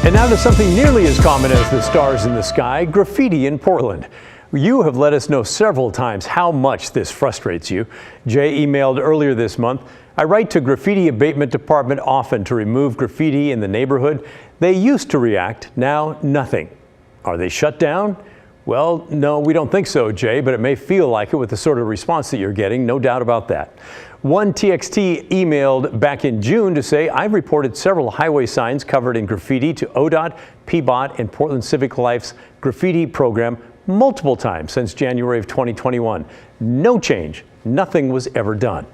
And now to something nearly as common as the stars in the sky, graffiti in Portland. You have let us know several times how much this frustrates you. Jay emailed earlier this month, I write to Graffiti Abatement Department often to remove graffiti in the neighborhood. They used to react, now nothing. Are they shut down? Well, no, we don't think so, Jay, but it may feel like it with the sort of response that you're getting, no doubt about that. One TXT emailed back in June to say, I've reported several highway signs covered in graffiti to ODOT, PBOT, and Portland Civic Life's graffiti program multiple times since January of 2021. No change. Nothing was ever done.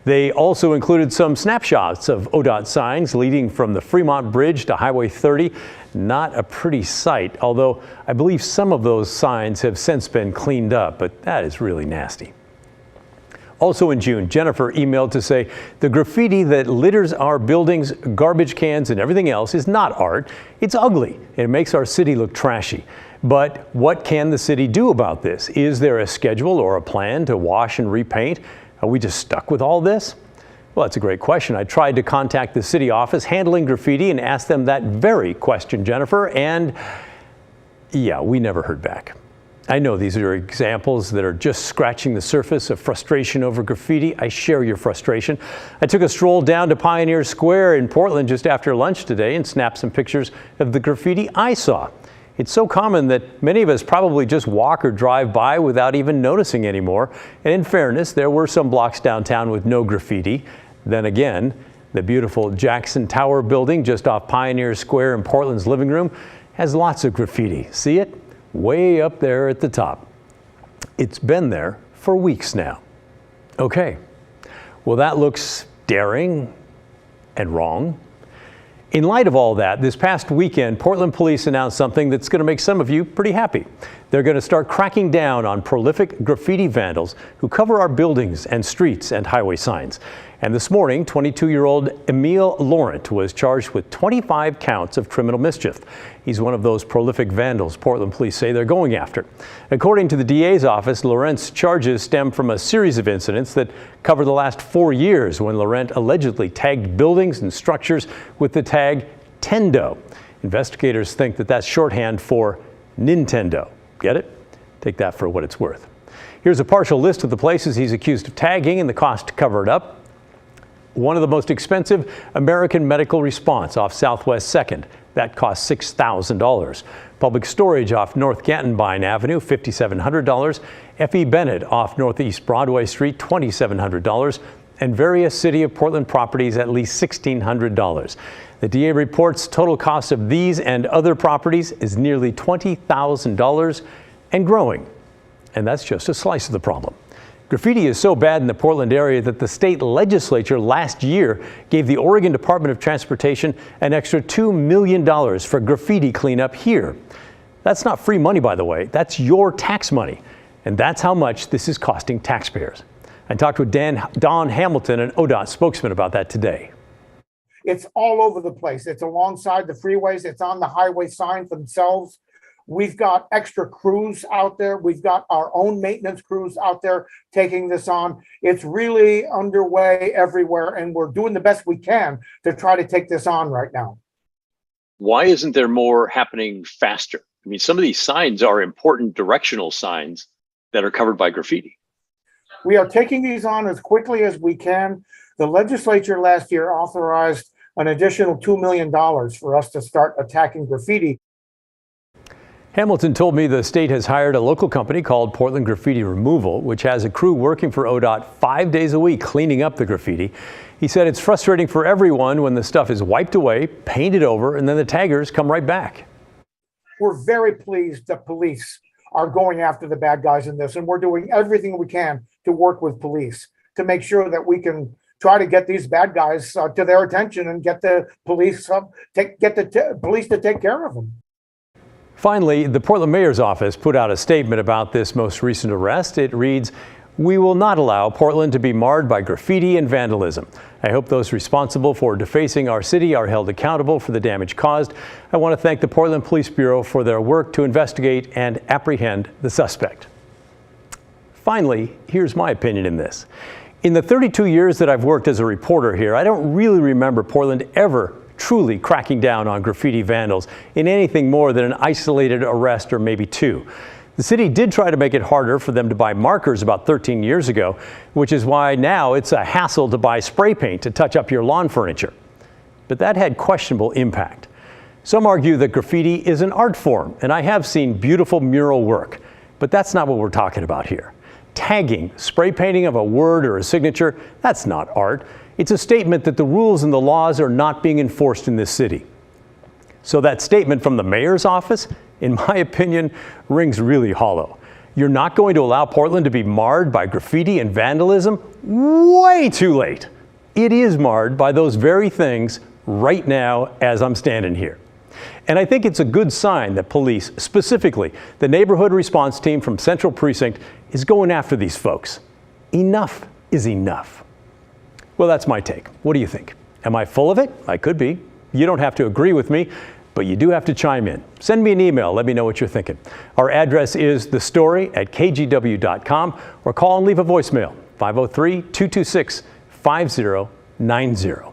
They also included some snapshots of ODOT signs leading from the Fremont Bridge to Highway 30. Not a pretty sight, although I believe some of those signs have since been cleaned up, but that is really nasty. Also in June, Jennifer emailed to say, the graffiti that litters our buildings, garbage cans, and everything else is not art. It's ugly, and it makes our city look trashy. But what can the city do about this? Is there a schedule or a plan to wash and repaint? Are we just stuck with all this? Well, that's a great question. I tried to contact the city office handling graffiti and ask them that very question, Jennifer, and yeah, we never heard back. I know these are examples that are just scratching the surface of frustration over graffiti. I share your frustration. I took a stroll down to Pioneer Square in Portland just after lunch today and snapped some pictures of the graffiti I saw. It's so common that many of us probably just walk or drive by without even noticing anymore. And in fairness, there were some blocks downtown with no graffiti. Then again, the beautiful Jackson Tower building just off Pioneer Square in Portland's living room has lots of graffiti. See it? Way up there at the top. It's been there for weeks now. Okay, well, that looks daring and wrong. In light of all that, this past weekend, Portland police announced something that's going to make some of you pretty happy. They're going to start cracking down on prolific graffiti vandals who cover our buildings and streets and highway signs. And this morning, 22-year-old Emil Laurent was charged with 25 counts of criminal mischief. He's one of those prolific vandals Portland police say they're going after. According to the DA's office, Laurent's charges stem from a series of incidents that cover the last 4 years when Laurent allegedly tagged buildings and structures with the tag Tendo. Investigators think that that's shorthand for Nintendo. Get it? Take that for what it's worth. Here's a partial list of the places he's accused of tagging and the cost to cover it up. One of the most expensive, American Medical Response off Southwest 2nd. That cost $6,000. Public Storage off North Gantenbein Avenue, $5,700. F.E. Bennett off Northeast Broadway Street, $2,700. And various City of Portland properties at least $1,600. The DA reports total cost of these and other properties is nearly $20,000 and growing. And that's just a slice of the problem. Graffiti is so bad in the Portland area that the state legislature last year gave the Oregon Department of Transportation an extra $2 million for graffiti cleanup here. That's not free money, by the way. That's your tax money. And that's how much this is costing taxpayers. I talked with Don Hamilton, an ODOT spokesman, about that today. It's all over the place. It's alongside the freeways. It's on the highway signs themselves. We've got extra crews out there. We've got our own maintenance crews out there taking this on. It's really underway everywhere, and we're doing the best we can to try to take this on right now. Why isn't there more happening faster? I mean, some of these signs are important directional signs that are covered by graffiti. We are taking these on as quickly as we can. The legislature last year authorized an additional $2 million for us to start attacking graffiti. Hamilton told me the state has hired a local company called Portland Graffiti Removal, which has a crew working for ODOT 5 days a week cleaning up the graffiti. He said it's frustrating for everyone when the stuff is wiped away, painted over, and then the taggers come right back. We're very pleased that police are going after the bad guys in this, and we're doing everything we can to work with police to make sure that we can try to get these bad guys to their attention and get the police police to take care of them. Finally, the Portland Mayor's office put out a statement about this most recent arrest. It reads, "We will not allow Portland to be marred by graffiti and vandalism. I hope those responsible for defacing our city are held accountable for the damage caused. I want to thank the Portland Police Bureau for their work to investigate and apprehend the suspect." Finally, here's my opinion in this. In the 32 years that I've worked as a reporter here, I don't really remember Portland ever truly cracking down on graffiti vandals in anything more than an isolated arrest or maybe two. The city did try to make it harder for them to buy markers about 13 years ago, which is why now it's a hassle to buy spray paint to touch up your lawn furniture. But that had questionable impact. Some argue that graffiti is an art form, and I have seen beautiful mural work, but that's not what we're talking about here. Tagging, spray painting of a word or a signature, that's not art. It's a statement that the rules and the laws are not being enforced in this city. So that statement from the mayor's office, in my opinion, rings really hollow. You're not going to allow Portland to be marred by graffiti and vandalism? Way too late. It is marred by those very things right now as I'm standing here. And I think it's a good sign that police, specifically the neighborhood response team from Central Precinct, is going after these folks. Enough is enough. Well, that's my take. What do you think? Am I full of it? I could be. You don't have to agree with me, but you do have to chime in. Send me an email. Let me know what you're thinking. Our address is thestory@kgw.com, or call and leave a voicemail, 503-226-5090.